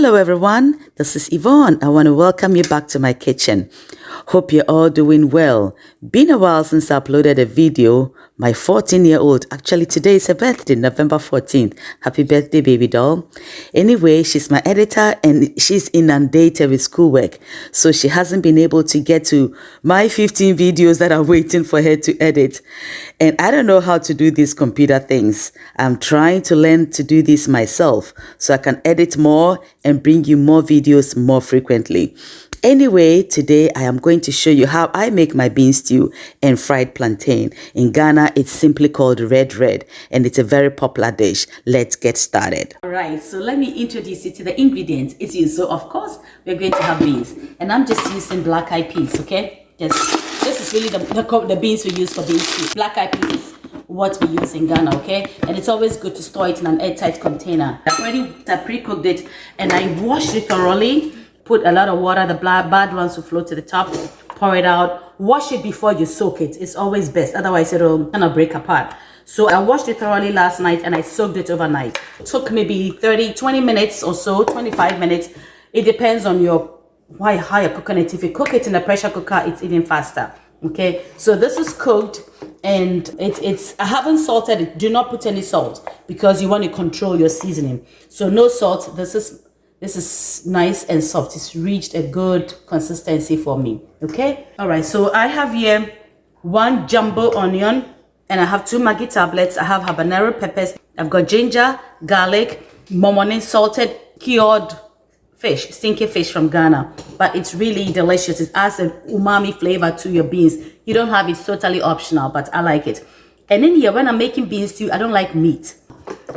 Hello everyone, this is Yvonne. I want to welcome you back to my kitchen. Hope you're all doing well. Been a while since I uploaded a video. My 14-year-old, actually today is her birthday, November 14th. Happy birthday, baby doll. Anyway, she's my editor and she's inundated with schoolwork. So she hasn't been able to get to my 15 videos that are waiting for her to edit. And I don't know how to do these computer things. I'm trying to learn to do this myself so I can edit more and bring you more videos more frequently. Anyway, today I am going to show you how I make my bean stew and fried plantain. In Ghana, it's simply called red and it's a very popular dish. Let's get started. All right, so let me introduce you to the ingredients. It's you. So of course, we're going to have beans and I'm just using black eyed peas, okay? This is really the beans we use for bean stew. Black eyed peas is what we use in Ghana, okay? And it's always good to store it in an airtight container. I pre-cooked it and I washed it thoroughly. Put a lot of water, the bad ones will float to the top, pour it out, wash it before you soak it. It's always best, otherwise it'll kind of break apart. So I washed it thoroughly last night and I soaked it overnight. It took maybe 20 minutes or so, 25 minutes. It depends on how you're cooking it. If you cook it in a pressure cooker, it's even faster. Okay, so this is cooked and I haven't salted it. Do not put any salt because you want to control your seasoning. So no salt. This is nice and soft. It's reached a good consistency for me. Okay, all right, so I have here 1 jumbo onion and I have 2 Maggi tablets. I have habanero peppers. I've got ginger, garlic, Momoni salted cured fish, stinky fish from Ghana, but it's really delicious. It adds an umami flavor to your beans. You don't have it, it's totally optional, but I like it. And in here, when I'm making bean stew, I don't like meat.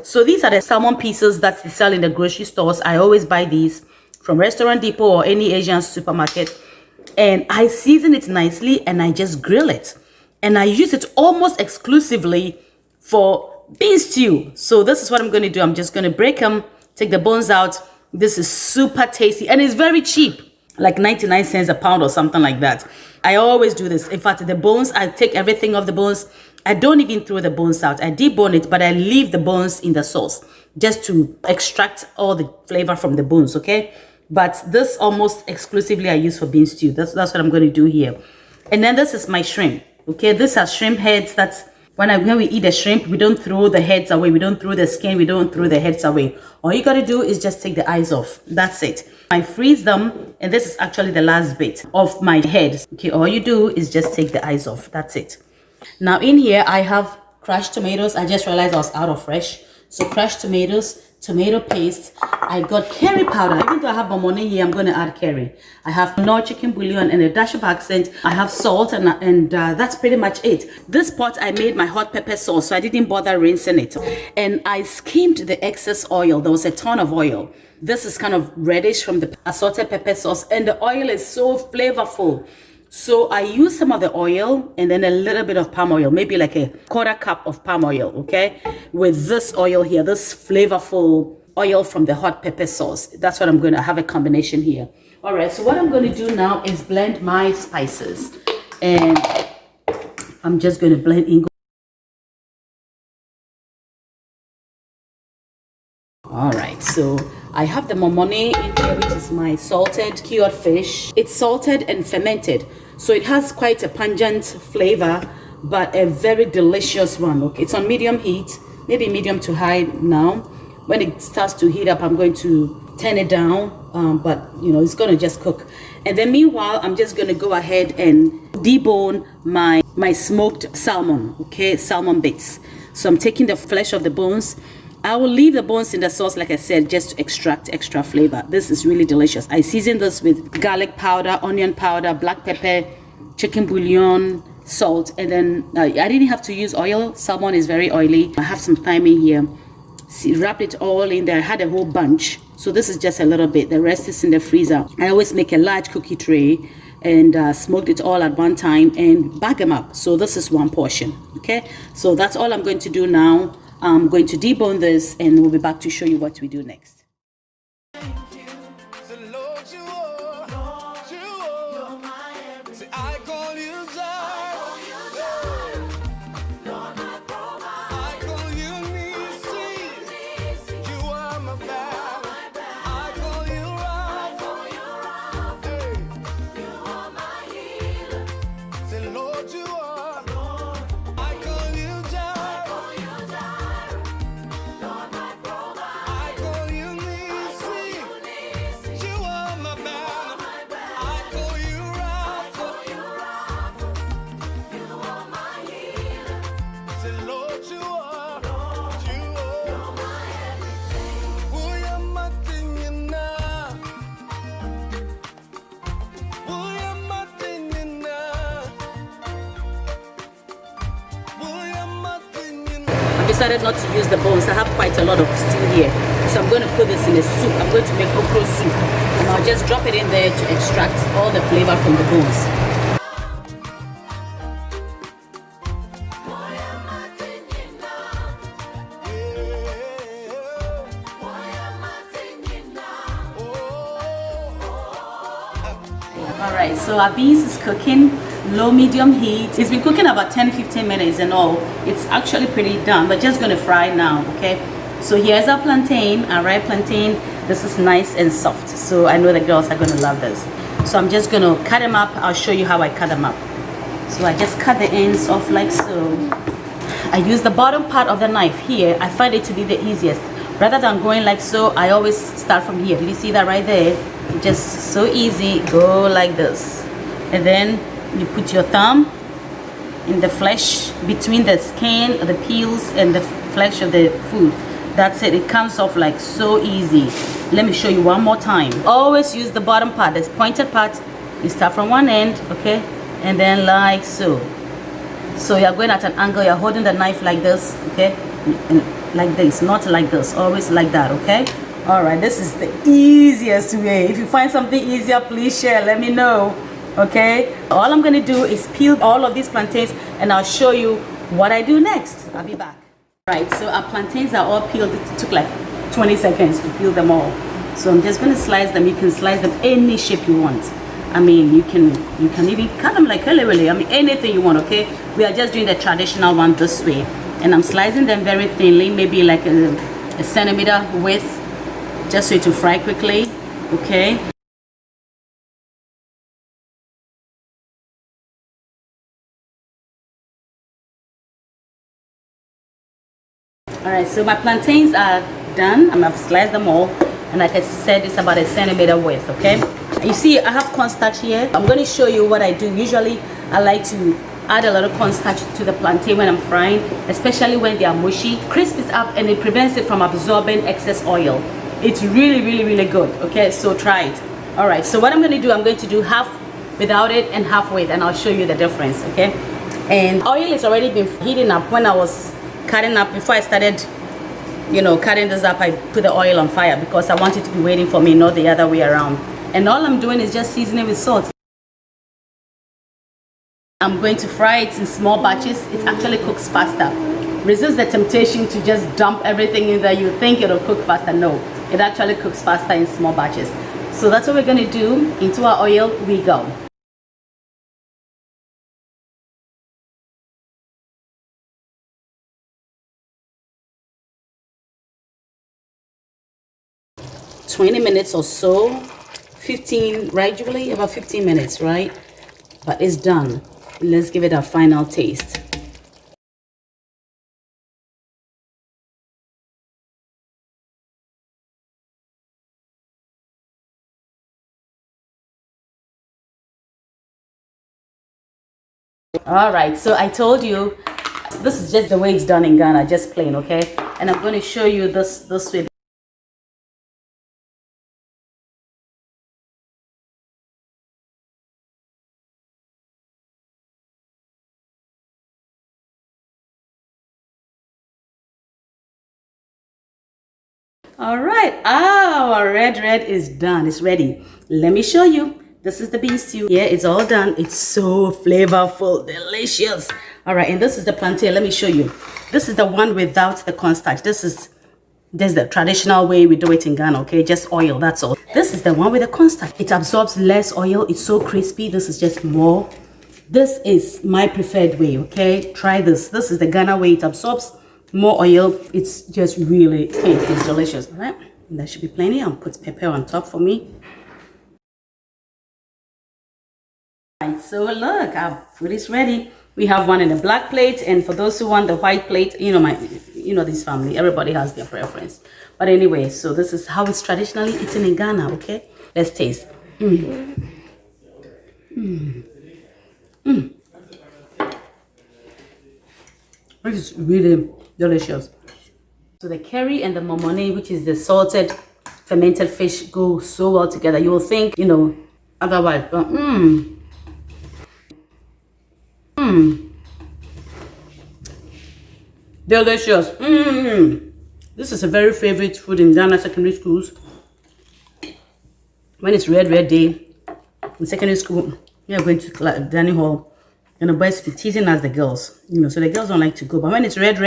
So these are the salmon pieces that they sell in the grocery stores. I always buy these from Restaurant Depot or any Asian supermarket. And I season it nicely and I just grill it. And I use it almost exclusively for bean stew. So this is what I'm going to do. I'm just going to break them, take the bones out. This is super tasty and it's very cheap, like 99 cents a pound or something like that. I always do this. In fact, the bones, I take everything off the bones. I don't even throw the bones out. I debone it, but I leave the bones in the sauce just to extract all the flavor from the bones, okay? But this almost exclusively I use for bean stew. That's what I'm going to do here. And then this is my shrimp, okay? This has shrimp heads. That's when we eat a shrimp, we don't throw the heads away. We don't throw the skin. We don't throw the heads away. All you got to do is just take the eyes off. That's it. I freeze them, and this is actually the last bit of my head. Okay, all you do is just take the eyes off. That's it. Now in here, I have crushed tomatoes. I just realized I was out of fresh. So crushed tomatoes, tomato paste. I got curry powder. Even though I have Momoni here, I'm going to add curry. I have no chicken bouillon and a dash of accent. I have salt and that's pretty much it. This pot, I made my hot pepper sauce, so I didn't bother rinsing it. And I skimmed the excess oil. There was a ton of oil. This is kind of reddish from the assorted pepper sauce and the oil is so flavorful. So I use some of the oil and then a little bit of palm oil, maybe like a 1/4 cup of palm oil, okay? With this oil here, this flavorful oil from the hot pepper sauce. That's what I'm going to have a combination here. All right, so what I'm going to do now is blend my spices. And I'm just going to blend in. All right, so I have the Momoni in here, which is my salted cured fish. It's salted and fermented, so it has quite a pungent flavor, but a very delicious one. Okay, it's on medium heat, maybe medium to high now. When it starts to heat up, I'm going to turn it down, but you know, it's going to just cook. And then meanwhile, I'm just going to go ahead and debone my smoked salmon, okay, salmon bits. So I'm taking the flesh of the bones. I will leave the bones in the sauce, like I said, just to extract extra flavor. This is really delicious. I season this with garlic powder, onion powder, black pepper, chicken bouillon, salt, and then I didn't have to use oil. Salmon is very oily. I have some thyme in here. See, wrapped it all in there. I had a whole bunch. So this is just a little bit. The rest is in the freezer. I always make a large cookie tray and smoked it all at one time and bag them up. So this is 1 portion, okay? So that's all I'm going to do now. I'm going to debone this and we'll be back to show you what we do next. I call you decided not to use the bones. I have quite a lot of stew here. So I'm going to put this in a soup. I'm going to make okra soup. And I'll just drop it in there to extract all the flavor from the bones. Alright, so our beans is cooking, low medium heat. It's been cooking about 10-15 minutes and all. It's actually pretty done, but just gonna fry now, okay? So here's our plantain, alright, plantain. This is nice and soft, so I know the girls are gonna love this. So I'm just gonna cut them up. I'll show you how I cut them up. So I just cut the ends off like so. I use the bottom part of the knife here. I find it to be the easiest. Rather than going like so, I always start from here. Did you see that right there? Just so easy, go like this. And then you put your thumb in the flesh between the skin, the peels, and the flesh of the food. That's it. It comes off like so easy. Let me show you one more time. Always use the bottom part, this pointed part. You start from one end, okay? And then like so. So you're going at an angle, you're holding the knife like this, okay? And like this, not like this, always like that, okay? All right, this is the easiest way. If you find something easier, please share, let me know, okay? All I'm gonna do is peel all of these plantains and I'll show you what I do next. I'll be back. All right, so our plantains are all peeled. It took like 20 seconds to peel them all. So I'm just gonna slice them. You can slice them any shape you want. I mean, you can even cut them like really. I mean, anything you want, okay? We are just doing the traditional one this way. And I'm slicing them very thinly, maybe like a centimeter width, just so to fry quickly, okay? All right, so my plantains are done. I've sliced them all, and like I said, it's about a centimeter width, okay? You see, I have cornstarch here. I'm going to show you what I do. Usually, I like to add a lot of cornstarch to the plantain when I'm frying, especially when they are mushy. Crisp it up, and it prevents it from absorbing excess oil. It's really good, okay? So try it. All right, so what I'm going to do, I'm going to do half without it and half with, and I'll show you the difference, okay? And oil has already been heating up. When I was cutting up, before I started, you know, cutting this up, I put the oil on fire because I want it to be waiting for me, not the other way around. And all I'm doing is just seasoning with salt. I'm going to fry it in small batches. It actually cooks faster. Resist the temptation to just dump everything in there. You think it'll cook faster. No, it actually cooks faster in small batches. So that's what we're going to do. Into our oil we go. "20 minutes or so, 15, gradually about 15 minutes, right? But it's done. Let's give it a final taste. All right, so I told you this is just the way it's done in Ghana, just plain, okay? And I'm going to show you this way. All right, our red is done. It's ready. Let me show you. This is the bean stew. Yeah, it's all done. It's so flavorful, delicious. All right, and this is the plantain. Let me show you. This is the one without the cornstarch. This is the traditional way we do it in Ghana, okay? Just oil, that's all. This is the one with the cornstarch. It absorbs less oil. It's so crispy. This is just more. This is my preferred way, okay? Try this. This is the Ghana way. It absorbs more oil. It's just really tasty. It's delicious. All right, and that should be plenty. I'll put pepper on top for me. All right, so look, our food is ready. We have one in a black plate, and for those who want the white plate, you know this family, everybody has their preference. But anyway, so this is how it's traditionally eaten in Ghana, okay? Let's taste. This is really delicious. So the curry and the Momoni, which is the salted fermented fish, go so well together. You will think, you know, otherwise, but Delicious. This is a very favorite food in Ghana secondary schools. When it's red day in secondary school, we are going to dining hall, and the boys be teasing us, the girls. So the girls don't like to go. But when it's red,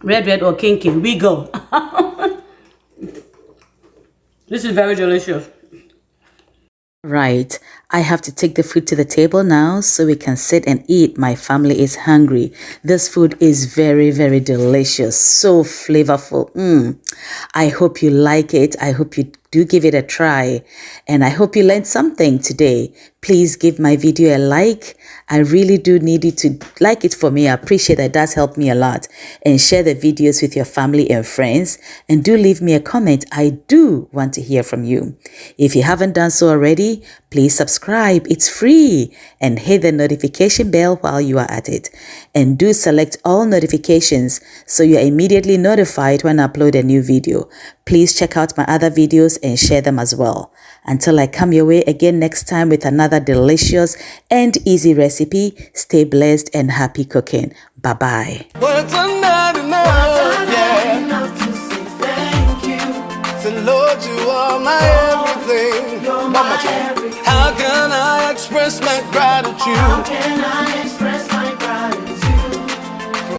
red or kinky, we go. This is very delicious. Right, I have to take the food to the table now so we can sit and eat. My family is hungry. This food is very, very delicious, so flavorful. I hope you like it. I hope you do give it a try, and I hope you learned something today. Please give my video a like. I really do need you to like it for me. I appreciate that. It does help me a lot. And share the videos with your family and friends, and do leave me a comment. I do want to hear from you. If you haven't done so already, please subscribe. It's free, and hit the notification bell while you are at it, and do select all notifications so you're immediately notified when I upload a new video. Please check out my other videos and share them as well. Until I come your way again next time with another delicious and easy recipe, stay blessed and happy cooking. Bye-bye. Words are not enough, yeah. To say thank you. So Lord, you are my everything. How can I express my gratitude? How can I